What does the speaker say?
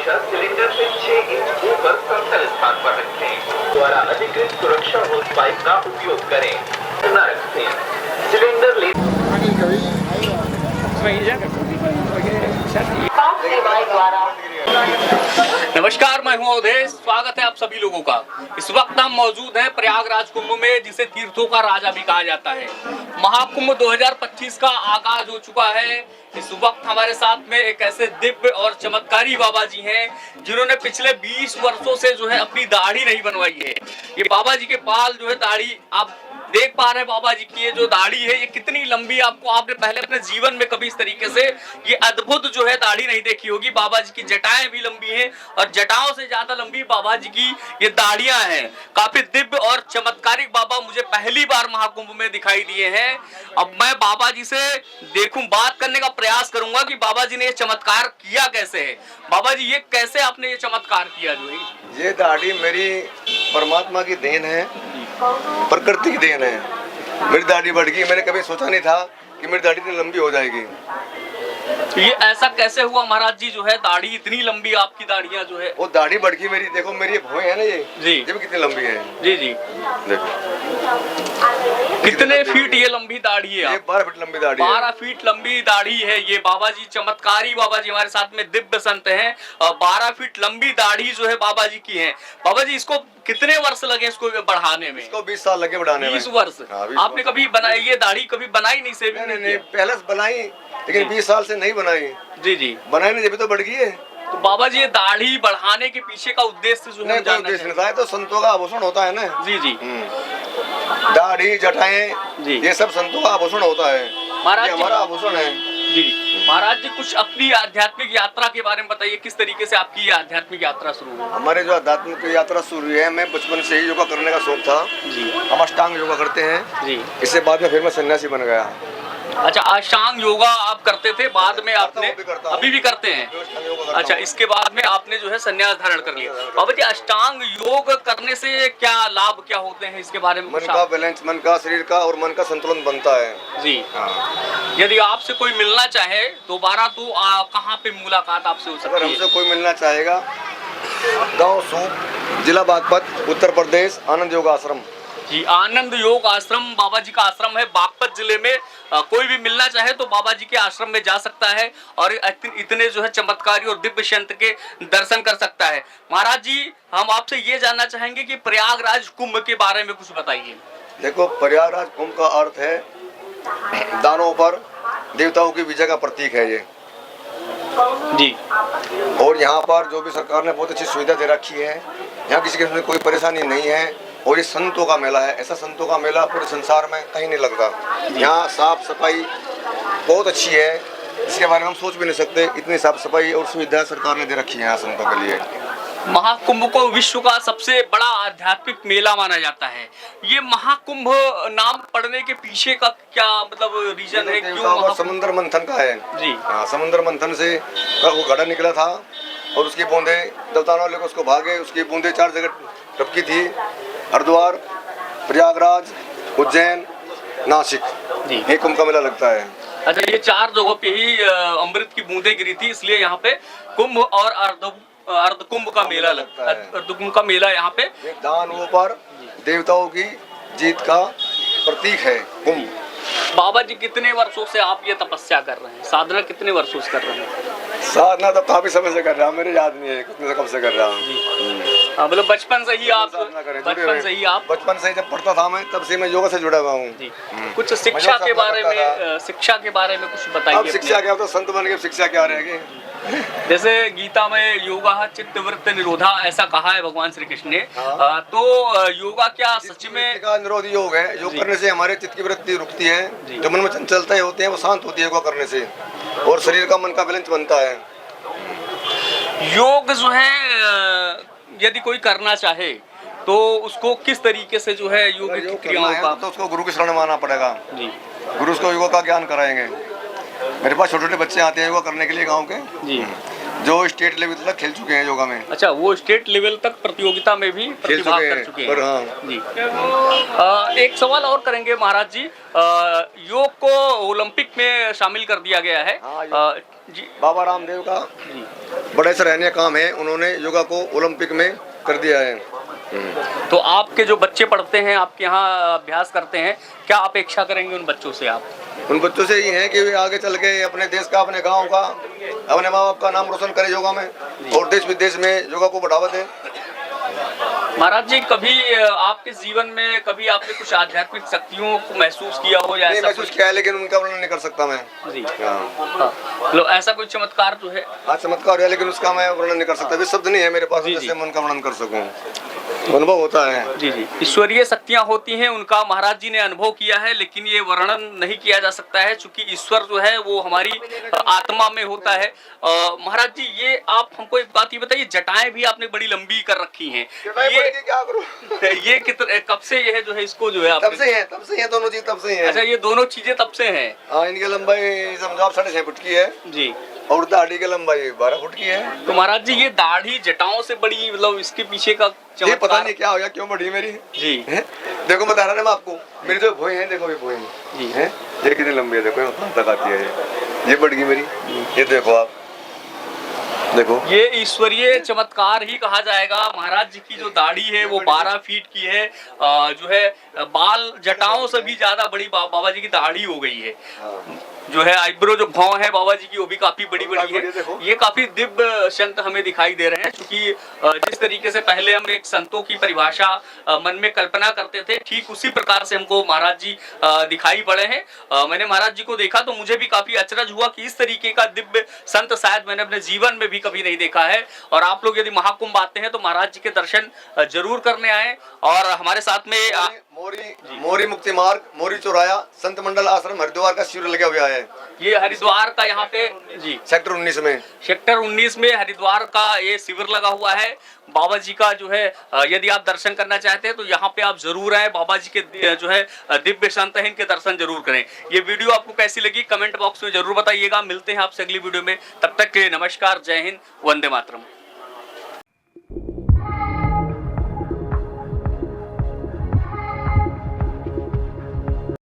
हमेशा सिलेंडर से 6 इंच ऊपर समतल स्थान पर रखें। द्वारा अधिकृत सुरक्षा होस पाइप का उपयोग करें, न रखें। सिलेंडर ले नमस्कार, मैं हूं अवधेश। स्वागत है आप सभी लोगों का। इस वक्त हम मौजूद हैं प्रयागराज कुंभ में, जिसे तीर्थों का राजा भी कहा जाता है। महाकुंभ 2025 का आगाज हो चुका है। इस वक्त हमारे साथ में एक ऐसे दिव्य और चमत्कारी बाबा जी हैं जिन्होंने पिछले 20 वर्षों से जो है अपनी दाढ़ी नहीं बनवाई है। ये बाबा जी के बाल जो है, दाढ़ी आप देख पा रहे हैं। बाबा जी की ये जो दाढ़ी है, ये कितनी लंबी, आपने पहले अपने जीवन में कभी इस तरीके से ये अद्भुत जो है दाढ़ी नहीं देखी होगी। बाबा जी की जटाएं भी लंबी हैं और जटाओं से ज्यादा लंबी बाबा जी की ये दाढ़ियां हैं। काफी दिव्य और चमत्कारिक बाबा मुझे पहली बार महाकुंभ में दिखाई दिए हैं। अब मैं बाबा जी से बात करने का प्रयास करूंगा कि बाबा जी ने ये चमत्कार किया कैसे है। बाबा जी, ये कैसे आपने ये चमत्कार किया? जो है ये दाढ़ी मेरी परमात्मा की देन है, प्रकृति की देन है। मेरी दाढ़ी बढ़ गई, मैंने कभी सोचा नहीं था कि मेरी दाढ़ी इतनी लंबी हो जाएगी। ये ऐसा कैसे हुआ महाराज जी? जो है दाढ़ी इतनी लंबी, आपकी दाढ़ियां जो है वो दाढ़ी बढ़ गई मेरी। देखो मेरी भौएं है ना, ये भी कितनी लंबी है। जी जी, देखो कितने फीट ये लंबी दाढ़ी है? 12 फीट लंबी दाढ़ी है। 12 फीट लंबी दाढ़ी है ये। बाबा जी चमत्कारी बाबा जी हमारे साथ में दिव्य संत हैं और 12 फीट लंबी दाढ़ी जो है बाबा जी की है। बाबा जी, इसको कितने वर्ष लगे इसको बढ़ाने में? इसको 20 साल लगे बढ़ाने में। 20 वर्ष? हाँ, 20 आपने कभी बनाई ये दाढ़ी? कभी बनाई नहीं? सेविंग नहीं, पहले से बनाई, लेकिन 20 साल से नहीं बनाई। जी जी, बनाई नहीं, जब तो बढ़ गई है। तो बाबा जी, ये दाढ़ी बढ़ाने के पीछे का उद्देश्य जो है कोई उद्देश्य नहीं था, तो संतों का आभूषण होता है ना। जी जी, दाढ़ी जटाएं जी, ये सब संतों का आभूषण होता है। महाराज जी, हमारा आभूषण है। जी महाराज जी, कुछ अपनी आध्यात्मिक यात्रा के बारे में बताइए। किस तरीके से आपकी ये आध्यात्मिक यात्रा शुरू हुई? हमारे जो आध्यात्मिक यात्रा शुरू हुई है, मैं बचपन से ही योगा करने का शौक था जी। हम अष्टांग योगा करते हैं जी। इससे बाद में फिर मैं सन्यासी बन गया। अच्छा, अष्टांग योगा आप करते थे, बाद में आपने अभी भी करते हैं? अच्छा, इसके बाद में आपने जो है संन्यास धारण कर लिया। बाबा जी, अष्टांग योग करने से क्या लाभ क्या होते हैं, इसके बारे में? मन का बैलेंस, मन का, शरीर का और मन का संतुलन बनता है। जी हाँ। यदि आपसे कोई मिलना चाहे दोबारा, तो कहाँ पे मुलाकात आपसे हो सकती है? अगर हमसे कोई मिलना चाहेगा, गाँव सूप, जिला बागपत, उत्तर प्रदेश, आनंद योग आश्रम। जी, आनंद योग आश्रम बाबा जी का आश्रम है बागपत जिले में। कोई भी मिलना चाहे तो बाबा जी के आश्रम में जा सकता है और इतने जो है चमत्कारी और दिव्य संत के दर्शन कर सकता है। महाराज जी, हम आपसे ये जानना चाहेंगे कि प्रयागराज कुंभ के बारे में कुछ बताइए। देखो, प्रयागराज कुंभ का अर्थ है दानों पर देवताओं की विजय का प्रतीक है ये जी। और यहाँ पर जो भी सरकार ने बहुत अच्छी सुविधा दे रखी है, यहाँ किसी किस्म की कोई परेशानी नहीं है। और ये संतों का मेला है, ऐसा संतों का मेला पूरे संसार में कहीं नहीं लगता। यहाँ साफ सफाई बहुत अच्छी है, इसके बारे में हम सोच भी नहीं सकते। इतनी साफ सफाई और सुविधा सरकार ने दे रखी है यहाँ संतों के लिए। महाकुंभ को विश्व का सबसे बड़ा आध्यात्मिक मेला माना जाता है। ये महाकुंभ नाम पड़ने के पीछे का क्या मतलब रीजन है? क्यों? समुद्र मंथन का है जी। हाँ, समुद्र मंथन से वो घड़ा निकला था और उसकी बूंदे देवताओं वाले को उसको भागे, उसकी बूंदे 4 जगह टपकी थी, हरिद्वार, प्रयागराज, उज्जैन, नासिक। जी, ये कुंभ का मेला लगता है। अच्छा, ये 4 जगहों पे ही अमृत की बूंदें गिरी थी, इसलिए यहाँ पे कुंभ और अर्ध कुंभ का मेला लगता है। अर्ध कुंभ का मेला यहाँ पे दानवों पर देवताओं की जीत का प्रतीक है कुंभ। बाबा जी, कितने वर्षों से आप ये तपस्या कर रहे हैं? साधना कितने वर्षों से कर रहे हैं? साधना तो काफी समय से कर रहा हूँ, मेरे याद नहीं है कितने से कब से कर रहा हूँ। मतलब बचपन से ही आप बचपन से जब पढ़ता था मैं, तब से मैं योगा से जुड़ा हुआ हूँ। कुछ शिक्षा के बारे में, शिक्षा के बारे में कुछ बताइए। अब शिक्षा क्या, तो संत बन गए, शिक्षा क्या रहेगी? जैसे गीता में योगा चित्त वृत्त निरोधा ऐसा कहा है भगवान श्री कृष्ण ने। तो योगा क्या सच में निरोधी योग है? योग करने से हमारे चित्त की वृत्ति रुकती है, जो मन में चंचलताएं होती हैं वो शांत होती है योगा करने से, और शरीर का मन का बैलेंस बनता है। योग जो है यदि कोई करना चाहे तो उसको किस तरीके से जो है योग की क्रियाओं का, तो उसको गुरु की शरण मानना पड़ेगा। जी, गुरु उसको योगा का ज्ञान कराएंगे। मेरे पास छोटे छोटे बच्चे आते हैं योगा करने के लिए गांव के। जी, जो स्टेट लेवल तक खेल चुके हैं योगा में। अच्छा, वो स्टेट लेवल तक प्रतियोगिता में भी प्रतिभाग कर चुके हैं। पर हाँ जी। एक सवाल और करेंगे महाराज जी, योग को ओलंपिक में शामिल कर दिया गया है। हाँ, जी बाबा रामदेव का जी। बड़े सराहनीय काम है, उन्होंने योगा को ओलंपिक में कर दिया है। तो आपके जो बच्चे पढ़ते हैं, आपके यहाँ अभ्यास करते हैं, क्या अपेक्षा करेंगे उन बच्चों से आप? उन बच्चों से ये है कि वे आगे चल के अपने देश का, अपने गांव का, अपने माँ बाप का नाम रोशन करे योगा में, और देश विदेश में योगा को बढ़ावा दे। महाराज जी, कभी आपके जीवन में कभी आपने कुछ आध्यात्मिक शक्तियों को महसूस किया हो या नहीं ऐसा महसूस किया है, लेकिन उनका वर्णन नहीं कर सकता मैं। जी हाँ। लो, ऐसा कोई चमत्कार जो है? हाँ, चमत्कार है, लेकिन उसका मैं वर्णन नहीं कर सकता, भी शब्द नहीं है मेरे पास जिससे मैं उनका वर्णन कर सकूं। अनुभव होता है। जी जी। ईश्वरीय शक्तियां होती हैं, उनका महाराज जी ने अनुभव किया है, लेकिन ये वर्णन नहीं किया जा सकता है, क्योंकि ईश्वर जो है वो हमारी आत्मा में होता है। महाराज जी, ये आप हमको एक बात ये बताइए, जटाएं भी आपने बड़ी लंबी कर रखी हैं, ये क्या करूं? ये कितने कब से ये है जो है, इसको जो है तब से है दोनों चीज तब से ही है। अच्छा, ये दोनों चीजें तब से हैं। हाँ, इनकी लंबाई समझो 6.5 फुट की है जी, और दाढ़ी की लंबाई 12 फुट की है। तो महाराज जी, ये दाढ़ी जटाओं से बड़ी, मतलब इसके पीछे का ये पता नहीं क्या हो गया, क्यों बढ़ी मेरी जी है? देखो बता रहा ना मैं आपको, मेरी जो भोई है, देखो ये भोई जी है, ये कितनी लंबी है, देखो यहाँ तक आती है, ये बढ़ गई मेरी, ये देखो आप, देखो ये ईश्वरीय चमत्कार ही कहा जाएगा। महाराज जी की जो दाढ़ी है वो 12 फीट की है, जो है बाल जटाओं से भी ज्यादा बड़ी बाबा जी की दाढ़ी हो गई है। जो है आईब्रो, जो भौं है बाबा जी की, वो भी काफी बड़ी बड़ी है। ये काफी दिव्य संत हमें दिखाई दे रहे हैं, क्योंकि जिस तरीके से पहले हम एक संतों की परिभाषा मन में कल्पना करते थे, ठीक उसी प्रकार से हमको महाराज जी दिखाई पड़े हैं। मैंने महाराज जी को देखा तो मुझे भी काफी अचरज हुआ कि इस तरीके का दिव्य संत शायद मैंने अपने जीवन में भी कभी नहीं देखा है। और आप लोग यदि महाकुंभ आते हैं तो महाराज जी के दर्शन जरूर करने आए। और हमारे साथ में मोरी मुक्ति मार्ग, मोरी चौराया, संत मंडल आश्रम हरिद्वार का शिविर लगा हुआ है। ये हरिद्वार का यहाँ पे जी सेक्टर 19 में, सेक्टर 19 में हरिद्वार का ये शिविर लगा हुआ है। बाबा जी का जो है, यदि आप दर्शन करना चाहते हैं तो यहाँ पे आप जरूर आए। बाबा जी के जो है दिव्य संत हैं, इनके दर्शन जरूर करें। ये वीडियो आपको कैसी लगी कमेंट बॉक्स में जरूर बताइएगा। मिलते हैं आपसे अगली वीडियो में, तब तक के लिए नमस्कार, जय हिंद, वंदे मातरम।